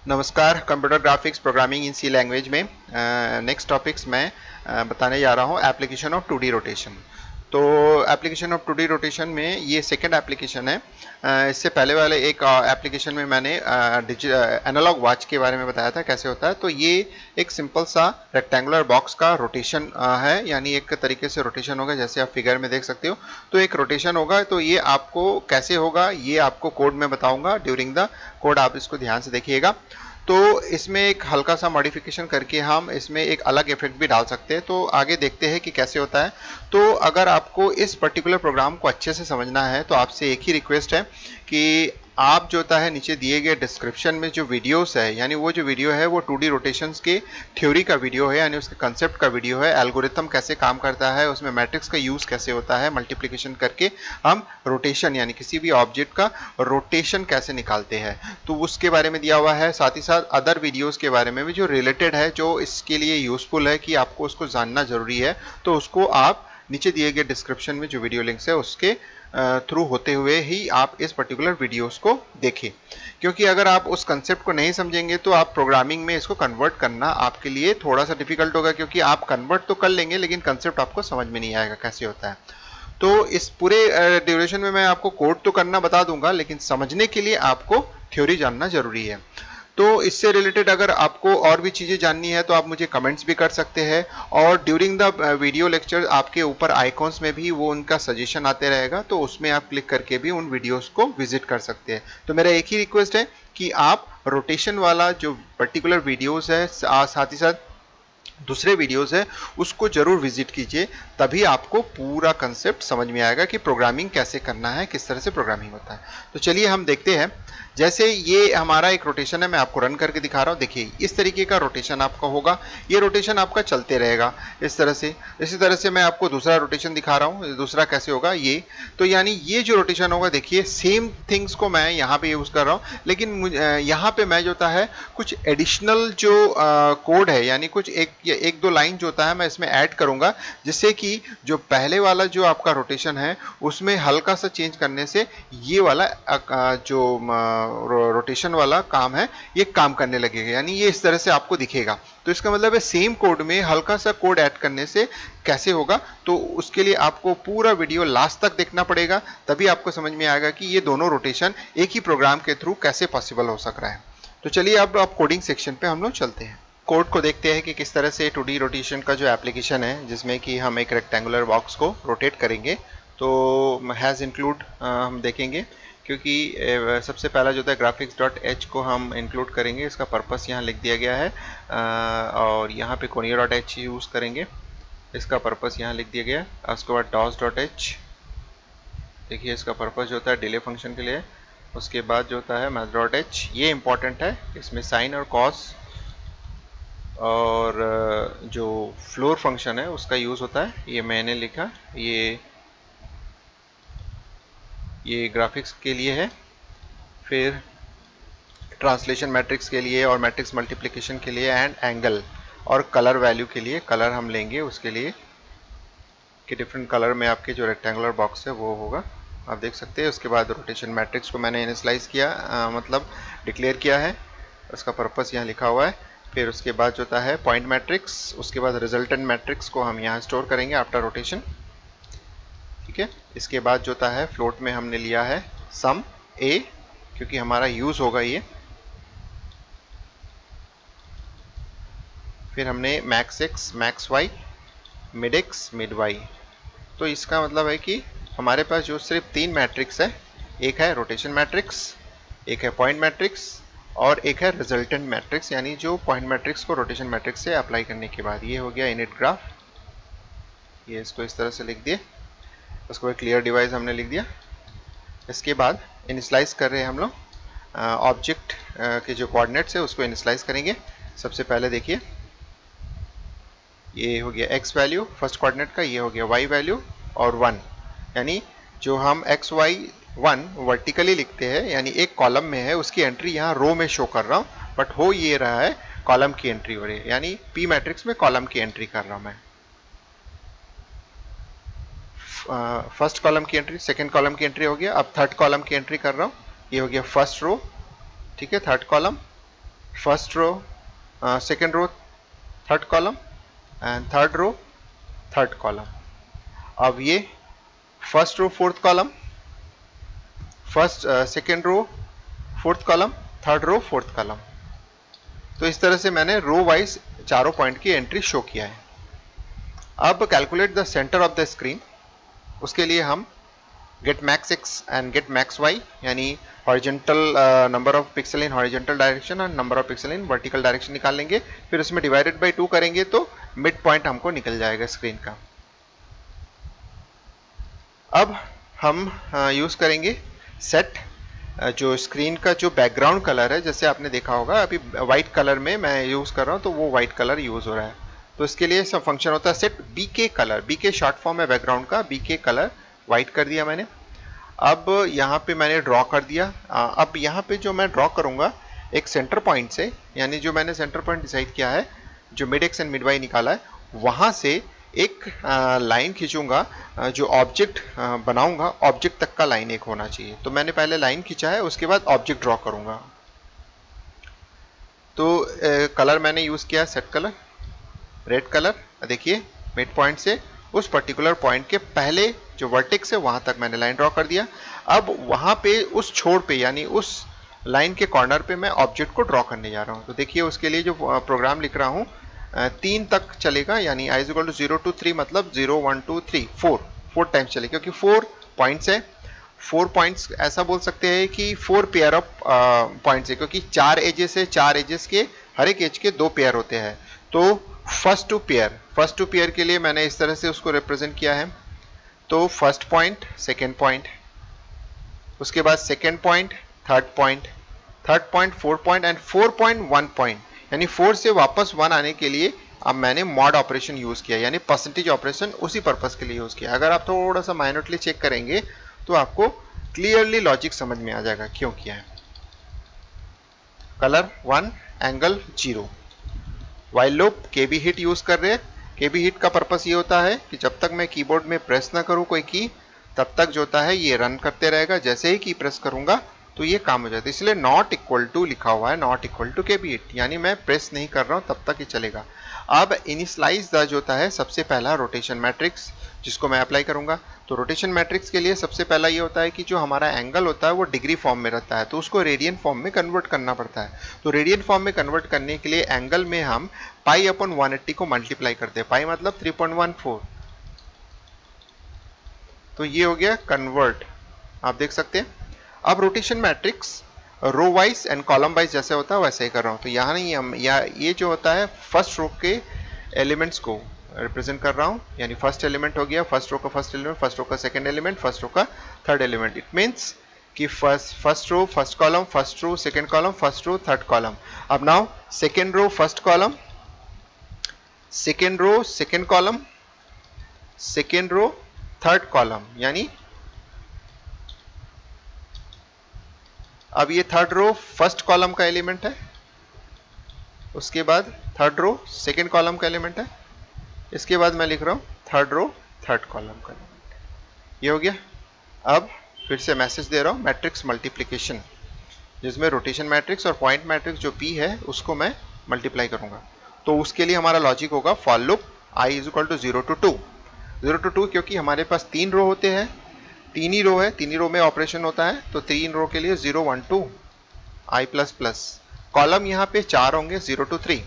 नमस्कार। Computer graphics programming in C language में next topics मैं बताने जा रहा हूँ एप्लीकेशन ऑफ 2D रोटेशन। तो एप्लीकेशन ऑफ 2D रोटेशन में ये सेकंड एप्लीकेशन है। इससे पहले वाले एक एप्लीकेशन में मैंने एनालॉग वॉच के बारे में बताया था कैसे होता है। तो ये एक सिंपल सा रेक्टेंगुलर बॉक्स का रोटेशन है, यानी एक तरीके से रोटेशन होगा जैसे आप फिगर में देख सकते हो। तो एक रोटेशन होगा, तो ये आपको कैसे होगा ये आपको कोड में बताऊंगा ड्यूरिंग द कोड, आप इसको ध्यान से देखिएगा। तो इसमें एक हल्का सा मॉडिफिकेशन करके हम इसमें एक अलग इफेक्ट भी डाल सकते हैं। तो आगे देखते हैं कि कैसे होता है। तो अगर आपको इस पर्टिकुलर प्रोग्राम को अच्छे से समझना है तो आपसे एक ही रिक्वेस्ट है कि आप जो होता है नीचे दिए गए डिस्क्रिप्शन में जो वीडियोस है, यानी वो जो वीडियो है वो 2D रोटेशंस के थ्योरी का वीडियो है, यानी उसके कंसेप्ट का वीडियो है, एल्गोरिथम कैसे काम करता है, उसमें मैट्रिक्स का यूज कैसे होता है, मल्टीप्लिकेशन करके हम रोटेशन यानी किसी भी ऑब्जेक्ट का रोटेशन कैसे निकालते हैं, तो उसके बारे में दिया हुआ है। साथ ही साथ अदर वीडियोस के बारे में भी जो रिलेटेड है, जो इसके लिए यूजफुल है कि आपको उसको जानना जरूरी है, तो उसको आप नीचे दिए गए डिस्क्रिप्शन में जो वीडियो लिंक्स है उसके थ्रू होते हुए ही आप इस पर्टिकुलर वीडियोस को देखें। क्योंकि अगर आप उस कंसेप्ट को नहीं समझेंगे तो आप प्रोग्रामिंग में इसको कन्वर्ट करना आपके लिए थोड़ा सा डिफिकल्ट होगा, क्योंकि आप कन्वर्ट तो कर लेंगे लेकिन कंसेप्ट आपको समझ में नहीं आएगा कैसे होता है। तो इस पूरे ड्यूरेशन में मैं आपको कोड तो करना बता दूंगा, लेकिन समझने के लिए आपको थ्योरी जानना जरूरी है। तो इससे रिलेटेड अगर आपको और भी चीज़ें जाननी है तो आप मुझे कमेंट्स भी कर सकते हैं, और ड्यूरिंग द वीडियो लेक्चर आपके ऊपर आइकॉन्स में भी वो उनका सजेशन आते रहेगा, तो उसमें आप क्लिक करके भी उन वीडियोस को विजिट कर सकते हैं। तो मेरा एक ही रिक्वेस्ट है कि आप रोटेशन वाला जो पर्टिकुलर वीडियोस है, साथ ही साथ दूसरे वीडियोस है, उसको जरूर विजिट कीजिए, तभी आपको पूरा कंसेप्ट समझ में आएगा कि प्रोग्रामिंग कैसे करना है, किस तरह से प्रोग्रामिंग होता है। तो चलिए हम देखते हैं। जैसे ये हमारा एक रोटेशन है, मैं आपको रन करके दिखा रहा हूँ। देखिए इस तरीके का रोटेशन आपका होगा, ये रोटेशन आपका चलते रहेगा इस तरह से। इसी तरह से मैं आपको दूसरा रोटेशन दिखा रहा हूँ, दूसरा कैसे होगा ये। तो यानी ये जो रोटेशन होगा, देखिए सेम थिंग्स को मैं यहाँ पे यूज कर रहा हूँ, लेकिन यहाँ पे मैं जो होता है कुछ एडिशनल जो कोड है, यानी कुछ एक दो लाइन जो होता है मैं इसमें ऐड करूंगा, जिससे कि जो पहले वाला जो आपका रोटेशन है उसमें हल्का सा चेंज करने से ये वाला जो रोटेशन वाला काम है ये काम करने लगेगा, यानी ये इस तरह से आपको दिखेगा। तो इसका मतलब है सेम कोड में हल्का सा कोड ऐड करने से कैसे होगा, तो उसके लिए आपको पूरा वीडियो लास्ट तक देखना पड़ेगा, तभी आपको समझ में आएगा कि ये दोनों रोटेशन एक ही प्रोग्राम के थ्रू कैसे पॉसिबल हो सक रहा है। तो चलिए अब कोडिंग सेक्शन पे हम लोग चलते हैं। कोड को देखते हैं कि किस तरह से 2D रोटेशन का जो एप्लीकेशन है, जिसमें कि हम एक रेक्टेंगुलर बॉक्स को रोटेट करेंगे, तो हैज़ इंक्लूड हम देखेंगे। क्योंकि सबसे पहला जो है ग्राफिक्स डॉट एच को हम इंक्लूड करेंगे, इसका पर्पस यहाँ लिख दिया गया है, और यहाँ पे कोनिया डॉट एच यूज़ करेंगे, इसका पर्पस यहाँ लिख दिया गया है। उसके बाद डॉस डॉट एच, देखिए इसका पर्पस जो होता है डिले फंक्शन के लिए। उसके बाद जो होता है मैथ डॉट एच, ये इंपॉर्टेंट है, इसमें साइन और कॉस और जो फ्लोर फंक्शन है उसका यूज़ होता है, ये मैंने लिखा, ये ग्राफिक्स के लिए है। फिर ट्रांसलेशन मैट्रिक्स के लिए और मैट्रिक्स मल्टीप्लिकेशन के लिए, एंड एंगल और कलर वैल्यू के लिए, कलर हम लेंगे उसके लिए कि डिफरेंट कलर में आपके जो रेक्टेंगुलर बॉक्स है वो होगा, आप देख सकते हैं। उसके बाद रोटेशन मैट्रिक्स को मैंने इनिशियलाइज किया, मतलब डिक्लेयर किया है, उसका पर्पस यहाँ लिखा हुआ है। फिर उसके बाद जो होता है पॉइंट मैट्रिक्स, उसके बाद रिजल्टेंट मैट्रिक्स को हम यहाँ स्टोर करेंगे आफ्टर रोटेशन, ठीक है। इसके बाद जो होता है फ्लोट में हमने लिया है सम ए, क्योंकि हमारा यूज होगा ये। फिर हमने max x, max y, mid x, mid y. तो इसका मतलब है कि हमारे पास जो सिर्फ तीन मैट्रिक्स है, एक है रोटेशन मैट्रिक्स, एक है पॉइंट मैट्रिक्स, और एक है रिजल्टेंट मैट्रिक्स, यानी जो पॉइंट मैट्रिक्स को रोटेशन मैट्रिक्स से अप्लाई करने के बाद ये हो गया इनिट ग्राफ। ये इसको इस तरह से लिख दिए, उसके बाद क्लियर डिवाइस हमने लिख दिया। इसके बाद इनिशियलाइज कर रहे हैं हम लोग ऑब्जेक्ट के जो कोऑर्डिनेट्स है उसको इनिशियलाइज करेंगे। सबसे पहले देखिए ये हो गया x वैल्यू फर्स्ट कोऑर्डिनेट का, ये हो गया y वैल्यू और 1, यानी जो हम x y 1 वर्टिकली लिखते हैं, यानी एक कॉलम में है, उसकी एंट्री यहाँ रो में शो कर रहा हूँ, बट हो ये रहा है कॉलम की एंट्री हो रही है, यानी p मैट्रिक्स में कॉलम की एंट्री कर रहा हूँ मैं। फर्स्ट कॉलम की एंट्री, सेकंड कॉलम की एंट्री हो गया, अब थर्ड कॉलम की एंट्री कर रहा हूँ, ये हो गया फर्स्ट रो, ठीक है, third column, first row, second row, third column, and third row, third column. अब ये first row fourth column, first second row fourth column, third row fourth column. तो इस तरह से मैंने रो वाइज चारों पॉइंट की एंट्री शो किया है। अब calculate the centre of the screen. उसके लिए हम get max x and get max y, यानी horizontal number of pixel in horizontal direction और number of pixel in vertical direction निकाल लेंगे। फिर उसमें डिवाइडेड बाय 2 करेंगे तो मिड पॉइंट हमको निकल जाएगा स्क्रीन का। अब हम यूज करेंगे सेट। जो स्क्रीन का जो बैकग्राउंड कलर है, जैसे आपने देखा होगा अभी व्हाइट कलर में मैं यूज कर रहा हूं, तो वो व्हाइट कलर यूज हो रहा है। तो इसके लिए सब फंक्शन होता है set BK colour. BK short form है बैकग्राउंड का, बीके कलर व्हाइट कर दिया मैंने। अब यहाँ पे मैंने ड्रॉ कर दिया। अब यहाँ पे जो मैं ड्रॉ करूंगा एक सेंटर पॉइंट से, यानी जो मैंने सेंटर पॉइंट डिसाइड किया है, जो mid x and mid y निकाला है, वहां से एक लाइन खींचूंगा। जो ऑब्जेक्ट बनाऊंगा, ऑब्जेक्ट तक का लाइन एक होना चाहिए। तो मैंने पहले लाइन खींचा है, उसके बाद ऑब्जेक्ट ड्रॉ करूंगा। तो कलर मैंने यूज किया सेट कलर, रेड कलर। देखिए मिड पॉइंट से उस पर्टिकुलर पॉइंट के पहले जो वर्टेक्स है वहां तक मैंने लाइन ड्रॉ कर दिया। अब वहां पे उस छोर पे, यानी उस लाइन के कॉर्नर पे मैं ऑब्जेक्ट को ड्रॉ करने जा रहा हूं। तो देखिए उसके लिए जो प्रोग्राम लिख रहा हूं 3 तक चलेगा, यानी i = 0 to 3, मतलब 0 1 2 3 4 टाइम्स चलेगा, क्योंकि 4 पॉइंट्स है। 4 पॉइंट्स ऐसा बोल सकते हैं कि 4 पेयर ऑफ पॉइंट्स है, क्योंकि 4 एजेस है, 4 एजेस के हर एक एज के 2 पेयर होते हैं। तो फर्स्ट टू पेयर के लिए मैंने इस तरह से उसको रिप्रेजेंट किया है। तो फर्स्ट पॉइंट, सेकेंड पॉइंट, उसके बाद second point, third point, fourth point and 4.1 point, यानी 4 से वापस 1 आने के लिए अब मैंने मॉड ऑपरेशन यूज किया, यानी परसेंटेज ऑपरेशन उसी पर्पस के लिए यूज किया। अगर आप थोड़ा सा माइन्यूटली चेक करेंगे तो आपको क्लियरली लॉजिक समझ में आ जाएगा क्यों किया है। कलर 1, एंगल 0, वाइल लूप, केबी हिट यूज कर रहे हैं। केबी हिट का पर्पस ये होता है कि जब तक मैं कीबोर्ड में प्रेस ना करूं कोई की, तब तक जो होता है ये रन करते रहेगा। जैसे ही की प्रेस करूंगा तो ये काम हो जाता है, इसलिए नॉट इक्वल टू लिखा हुआ है, not equal to KB hit, यानी मैं प्रेस नहीं कर रहा हूं तब तक ये चलेगा। अब इनिशियलाइज द जो होता है सबसे पहला रोटेशन मैट्रिक्स, जिसको मैं अप्लाई करूंगा। तो रोटेशन मैट्रिक्स के लिए सबसे पहला ये होता है कि जो हमारा एंगल होता है वो डिग्री फॉर्म में रहता है, तो उसको रेडियन फॉर्म में कन्वर्ट करना पड़ता है। तो रेडियन फॉर्म में कन्वर्ट करने के लिए एंगल में हम पाई अपॉन 180 को मल्टीप्लाई करते हैं। पाई मतलब 3.14। तो ये हो गया कन्वर्ट, आप देख सकते हैं। अब rotation matrix row wise and column wise जैसे होता है वैसे ही कर रहा हूं। तो यहाँ नहीं हम ये जो होता है फर्स्ट रो के एलिमेंट्स को रिप्रेजेंट कर रहा हूं, यानी फर्स्ट एलिमेंट हो गया, फर्स्ट रो का फर्स्ट एलिमेंट, फर्स्ट रो का सेकंड एलिमेंट, फर्स्ट रो का थर्ड एलिमेंट। इट मींस कि first row first column, first row second column, first row third column. अब now second row first column, second row second column, second row third column, यानी अब ये third row first column का element है, उसके बाद third row second column का element है, इसके बाद मैं लिख रहा हूं थर्ड रो थर्ड कॉलम का एलिमेंट। ये हो गया। अब फिर से मैसेज दे रहा हूं मैट्रिक्स मल्टीप्लिकेशन, जिसमें रोटेशन मैट्रिक्स और पॉइंट मैट्रिक्स जो P है उसको मैं मल्टीप्लाई करूंगा। तो उसके लिए हमारा लॉजिक होगा for loop i = 0 to 2, 0 to 2, क्योंकि हमारे पास 3 रो होते हैं, 3 ही रो है, 3 ही रो में ऑपरेशन होता है। तो 3 रो के लिए 0 1 2 i प्लस प्लस, कॉलम यहाँ पे 4 होंगे 0 to 3,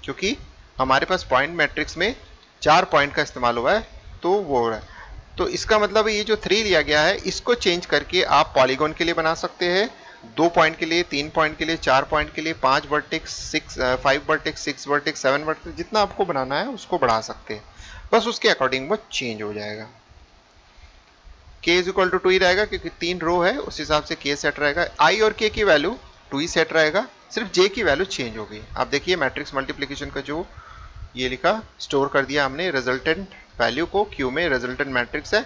क्योंकि हमारे पास पॉइंट मैट्रिक्स में 4 पॉइंट का इस्तेमाल हुआ है, तो वो हो रहा है। तो इसका मतलब ये जो 3 लिया गया है इसको चेंज करके आप पॉलीगॉन के लिए बना सकते हैं, 2 पॉइंट के लिए, 3 पॉइंट के लिए, 4 पॉइंट के लिए, 5 वर्टेक्स, 5 वर्टेक्स, 6 वर्टेक्स, 7 वर्टेक्स, जितना आपको बनाना है उसको बढ़ा सकते हैं। बस उसके अकॉर्डिंग वो चेंज हो जाएगा। k = 2 ही रहेगा, क्योंकि 3 रो है, उस हिसाब से k सेट रहेगा। i और k की वैल्यू 2 ही सेट रहेगा, सिर्फ j की वैल्यू चेंज होगी। आप देखिए मैट्रिक्स मल्टीप्लिकेशन का जो ये लिखा, स्टोर कर दिया हमने रिजल्टेंट वैल्यू को क्यू में, रिजल्टेंट मैट्रिक्स है।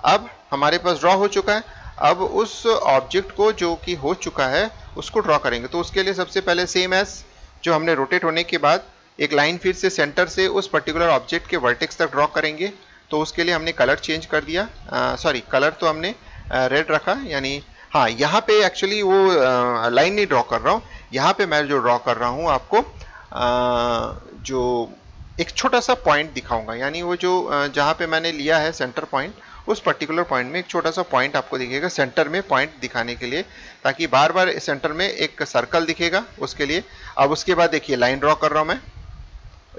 अब हमारे पास ड्रॉ हो चुका है। अब उस ऑब्जेक्ट को जो कि हो चुका है उसको ड्रॉ करेंगे। तो उसके लिए सबसे पहले सेम एज जो हमने रोटेट होने के बाद एक लाइन फिर से सेंटर से उस पर्टिकुलर ऑब्जेक्ट के वर्टेक्स तक ड्रॉ करेंगे। तो उसके लिए हमने कलर चेंज कर दिया, सॉरी कलर तो हमने रेड रखा, यानी हाँ यहाँ पे एक्चुअली वो लाइन नहीं ड्रॉ कर रहा हूँ, यहाँ पे मैं जो ड्रॉ कर रहा हूँ आपको जो एक छोटा सा पॉइंट दिखाऊंगा, यानी वो जो जहाँ पे मैंने लिया है सेंटर पॉइंट, उस पर्टिकुलर पॉइंट में एक छोटा सा पॉइंट आपको दिखेगा सेंटर में पॉइंट दिखाने के लिए, ताकि बार बार सेंटर में एक सर्कल दिखेगा उसके लिए। अब उसके बाद देखिए लाइन ड्रॉ कर रहा हूँ मैं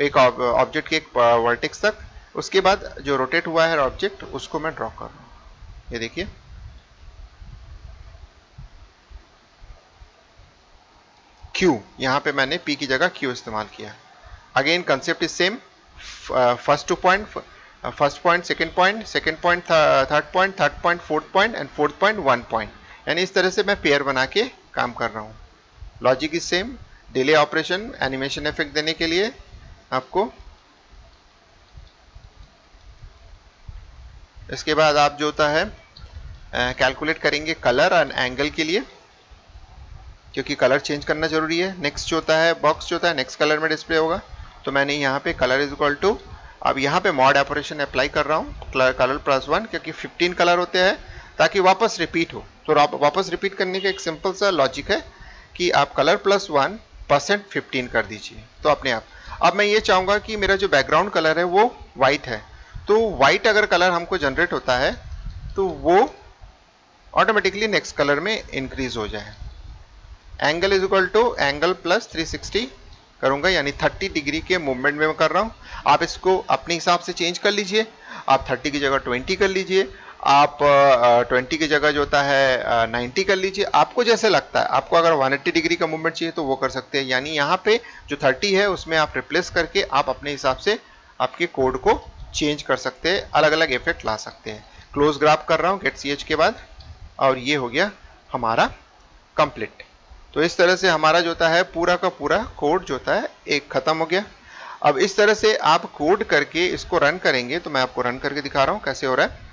एक ऑब्जेक्ट के एक वर्टेक्स तक, उसके बाद जो रोटेट हुआ है ऑब्जेक्ट उसको मैं ड्रॉ कर रहा हूँ। ये देखिए Q, यहाँ पे मैंने P की जगह Q इस्तेमाल किया। Again concept is same, first two point, first point second point third point fourth point and fourth point one point, यानी इस तरह से मैं पेयर बना के काम कर रहा हूँ। Logic is same, delay operation animation effect देने के लिए आपको। इसके बाद आप जो होता है कैलकुलेट करेंगे कलर एंड एंगल के लिए, क्योंकि कलर चेंज करना जरूरी है। नेक्स्ट जो होता है बॉक्स जो होता है नेक्स्ट कलर में डिस्प्ले होगा, तो मैंने यहाँ पे कलर इज इक्वल टू, अब यहाँ पे मॉड ऑपरेशन अप्लाई कर रहा हूँ कलर प्लस 1, क्योंकि 15 कलर होते हैं ताकि वापस रिपीट हो। तो वापस रिपीट करने का एक सिंपल सा लॉजिक है कि आप कलर प्लस 1% 15 कर दीजिए तो अपने आप। अब मैं ये चाहूंगा कि मेरा जो बैकग्राउंड कलर है वो व्हाइट है, तो व्हाइट अगर कलर हमको जनरेट होता है तो वो ऑटोमेटिकली नेक्स्ट कलर में इंक्रीज हो जाए। Angle is equal to angle plus 360 करूंगा, यानी 30 डिग्री के मूवमेंट में मैं कर रहा हूं। आप इसको अपने हिसाब से चेंज कर लीजिए, आप 30 की जगह 20 कर लीजिए, आप 20 की जगह जो होता है 90 कर लीजिए, आपको जैसे लगता है। आपको अगर 180 डिग्री का मूवमेंट चाहिए तो वो कर सकते हैं, यानी यहाँ पे जो 30 है उसमें आप रिप्लेस करके आप अपने हिसाब से आपके कोड को चेंज कर सकते हैं, अलग अलग इफेक्ट ला सकते हैं। क्लोज ग्राफ कर रहा हूँ गेट ch के बाद, और ये हो गया हमारा कंप्लीट। तो इस तरह से हमारा जो होता है पूरा का पूरा कोड जो होता है एक खत्म हो गया। अब इस तरह से आप कोड करके इसको रन करेंगे, तो मैं आपको रन करके दिखा रहा हूँ कैसे हो रहा है।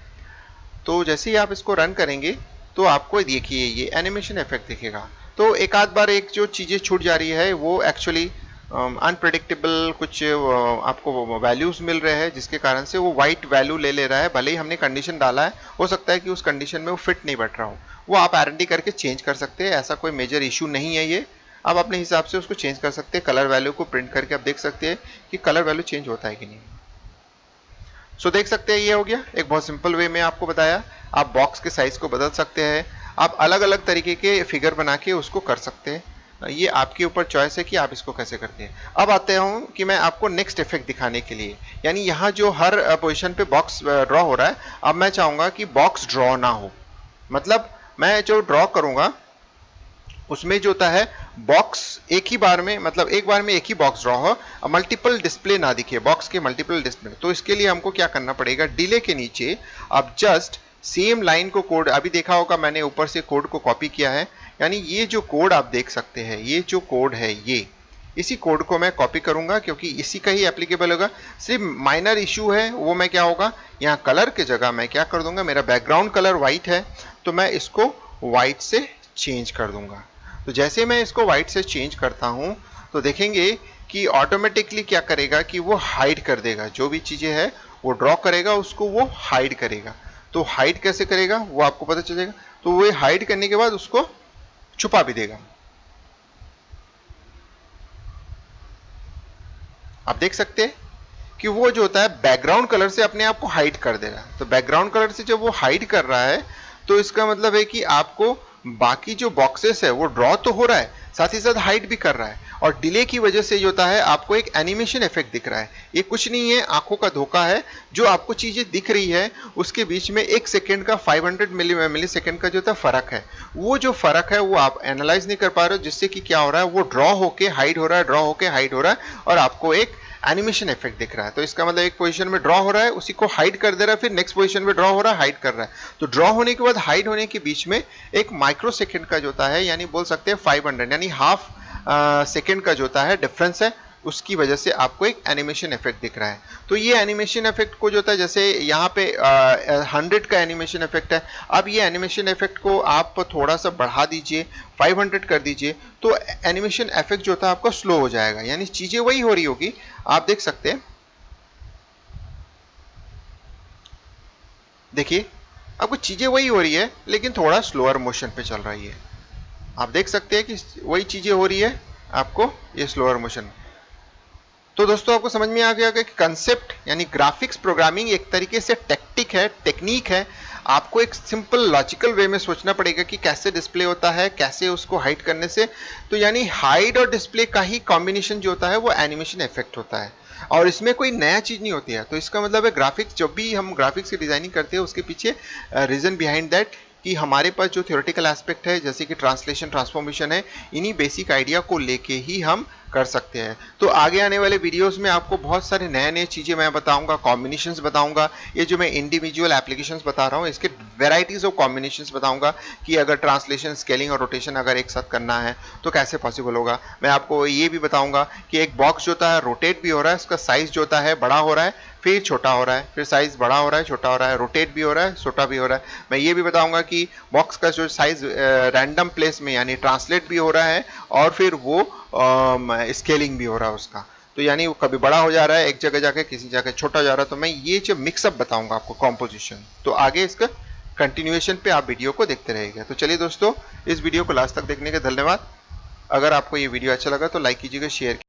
तो जैसे ही आप इसको रन करेंगे तो आपको देखिए ये एनिमेशन इफेक्ट दिखेगा। तो एक आध बार एक जो चीज़ें छूट जा रही है वो एक्चुअली अनप्रेडिक्टेबल कुछ आपको वैल्यूज मिल रहे हैं, जिसके कारण से वो वाइट वैल्यू ले रहा है। भले ही हमने कंडीशन डाला है, हो सकता है कि उस कंडीशन में वो फिट नहीं बैठ रहा हो, वो आप R&D करके चेंज कर सकते हैं, ऐसा कोई मेजर इशू नहीं है। ये आप अपने हिसाब से उसको चेंज कर सकते हैं। कलर वैल्यू को प्रिंट करके आप देख सकते हैं कि कलर वैल्यू चेंज होता है कि नहीं। सो देख सकते हैं ये हो गया, एक बहुत सिंपल वे में आपको बताया। आप बॉक्स के साइज को बदल सकते हैं, आप अलग अलग तरीके के फिगर बना के उसको कर सकते हैं, ये आपके ऊपर चॉइस है कि आप इसको कैसे करते हैं। अब आते हूं कि मैं आपको नेक्स्ट इफेक्ट दिखाने के लिए, यानी यहाँ जो हर पोजीशन पे बॉक्स ड्रॉ हो रहा है, अब मैं चाहूंगा कि बॉक्स ड्रॉ ना हो, मतलब मैं जो ड्रॉ करूंगा उसमें जो होता है बॉक्स एक ही बार में, मतलब एक बार में एक ही बॉक्स ड्रॉ हो, मल्टीपल डिस्प्ले ना दिखे, बॉक्स के मल्टीपल डिस्प्ले। तो इसके लिए हमको क्या करना पड़ेगा, डिले के नीचे आप जस्ट सेम लाइन को कोड, अभी देखा होगा मैंने ऊपर से कोड को कॉपी किया है, यानी ये जो कोड आप देख सकते हैं, ये जो कोड है ये इसी कोड को मैं कॉपी करूंगा क्योंकि इसी का ही एप्लीकेबल होगा। सिर्फ माइनर इशू है वो मैं क्या होगा, यहाँ कलर के जगह मैं क्या कर दूंगा, मेरा बैकग्राउंड कलर व्हाइट है तो मैं इसको व्हाइट से चेंज कर दूंगा। तो जैसे मैं इसको व्हाइट से चेंज करता हूं तो देखेंगे कि ऑटोमेटिकली क्या करेगा कि वो हाइड कर देगा, जो भी चीजें है वो ड्रॉ करेगा उसको वो हाइड करेगा। तो हाइड कैसे करेगा वो आपको पता चलेगा, तो वो हाइड करने के बाद उसको छुपा भी देगा। आप देख सकते हैं कि वो जो होता है बैकग्राउंड कलर से अपने आप को हाइड कर दे रहा है। तो बैकग्राउंड कलर से जब वो हाइड कर रहा है तो इसका मतलब है कि आपको बाकी जो बॉक्सेस है वो ड्रॉ तो हो रहा है, साथ ही साथ हाइड भी कर रहा है, और डिले की वजह से जो होता है आपको एक एनिमेशन इफेक्ट दिख रहा है। ये कुछ नहीं है, आंखों का धोखा है। जो आपको चीजें दिख रही है उसके बीच में एक सेकेंड का 500 मिली सेकेंड का जो होता है फर्क है, वो जो फर्क है वो आप एनालाइज नहीं कर पा रहे हो, जिससे कि क्या हो रहा है वो ड्रॉ होके हाइड हो रहा है, ड्रॉ होके हाइड हो रहा है, और आपको एक एनिमेशन इफेक्ट दिख रहा है। तो इसका मतलब एक पोजीशन में ड्रॉ हो रहा है उसी को हाइड कर दे रहा है, फिर नेक्स्ट पोजीशन में ड्रॉ हो रहा है हाइड कर रहा है। तो ड्रॉ होने के बाद हाइड होने के बीच में एक माइक्रो सेकेंड का जो होता है, यानी बोल सकते हैं 500 यानी हाफ सेकेंड का जो होता है डिफरेंस है, उसकी वजह से आपको एक एनिमेशन इफेक्ट दिख रहा है। तो ये एनिमेशन इफेक्ट को जो होता है, जैसे यहाँ पे 100 का एनिमेशन इफेक्ट है, अब ये एनिमेशन इफेक्ट को आप थोड़ा सा बढ़ा दीजिए, 500 कर दीजिए, तो एनिमेशन इफेक्ट जो होता है आपका स्लो हो जाएगा, यानी चीजें वही हो रही होगी। आप देख सकते हैं, देखिए आपको चीजें वही हो रही है लेकिन थोड़ा स्लोअर मोशन पे चल रही है। आप देख सकते हैं कि वही चीजें हो रही है आपको ये स्लोअर मोशन। तो दोस्तों आपको समझ में आ गया कि कंसेप्ट यानी ग्राफिक्स प्रोग्रामिंग एक तरीके से टेक्टिक है, टेक्निक है। आपको एक सिंपल लॉजिकल वे में सोचना पड़ेगा कि कैसे डिस्प्ले होता है, कैसे उसको हाइड करने से। तो यानी हाइड और डिस्प्ले का ही कॉम्बिनेशन जो होता है वो एनिमेशन इफेक्ट होता है, और इसमें कोई नया चीज नहीं होती है। तो इसका मतलब है ग्राफिक्स, जब भी हम ग्राफिक्स की डिजाइनिंग करते हैं उसके पीछे रीजन बिहाइंड दैट कि हमारे पास जो थ्योरेटिकल एस्पेक्ट है जैसे कि ट्रांसलेशन, ट्रांसफॉर्मेशन है, इन्हीं बेसिक आइडिया को लेके ही हम कर सकते हैं। तो आगे आने वाले वीडियोस में आपको बहुत सारे नए नए चीजें मैं बताऊंगा, कॉम्बिनेशंस बताऊंगा। ये जो मैं इंडिविजुअल एप्लीकेशंस बता रहा हूँ इसके वेराइटीज ऑफ कॉम्बिनेशंस बताऊंगा कि अगर ट्रांसलेशन, स्केलिंग और रोटेशन अगर एक साथ करना है तो कैसे पॉसिबल होगा। मैं आपको ये भी बताऊंगा कि एक बॉक्स जो होता है रोटेट भी हो रहा है, उसका साइज जो होता है बड़ा हो रहा है, फिर छोटा हो रहा है, फिर साइज बड़ा हो रहा है, छोटा हो रहा है, रोटेट भी हो रहा है, छोटा भी हो रहा है। मैं ये भी बताऊंगा कि बॉक्स का जो साइज रैंडम प्लेस में यानी ट्रांसलेट भी हो रहा है और फिर वो स्केलिंग भी हो रहा है उसका। तो यानी वो कभी बड़ा हो जा रहा है एक जगह जाके, किसी जगह छोटा हो जा रहा है। तो मैं ये जो मिक्सअप बताऊंगा आपको कॉम्पोजिशन। तो आगे इसका कंटिन्यूएशन पे आप वीडियो को देखते रहेंगे। तो चलिए दोस्तों, इस वीडियो को लास्ट तक देखने के धन्यवाद। अगर आपको ये वीडियो अच्छा लगा तो लाइक कीजिएगा, शेयर